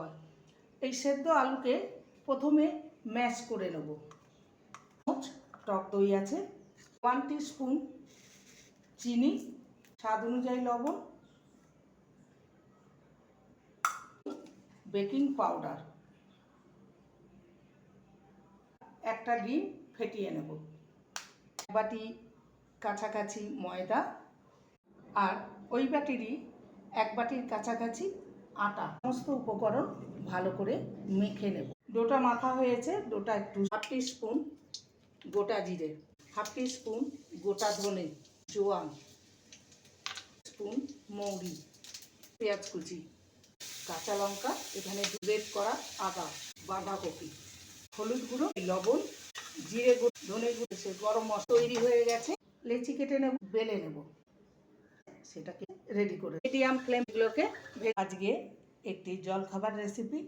হয়। এই সেদ্ধ আলুকে প্রথমে ম্যাশ করে নেব। টক দই আছে, 1 টিস্পুন চিনি, স্বাদ অনুযায়ী লবণ, বেকিং পাউডার, একটা ডিম ফেটিয়ে নেব, বাটি কাছাকাছি ময়দা, আর ওই বাটিরই 1 বাটির কাছাকাছি আটা। সমস্ত উপকরণ ভালো করে মেখে নেব। ডোটা মাখা হয়েছে। ডোটা একটু 1/2 টিস্পুন গোটা জিরে, 1/2 টিস্পুন গোটা ধনে, জোয়ান, স্পুন মৌরি, পেঁয়াজ কুচি, কাঁচা লঙ্কা, এখানে গ্রেট করা আদা, বাঁধাকপি, হলুদ গুঁড়ো, লবণ, জিরে গুঁড়ো, ধনে গুঁড়ো, সে গরম মশলা তৈরি হয়ে গেছে। লেচি কেটে নেব, বেলে নেব, সেটাকে রেডি করে মিডিয়াম ফ্লেমগুলোকে। আজকে একটি জলখাবার রেসিপি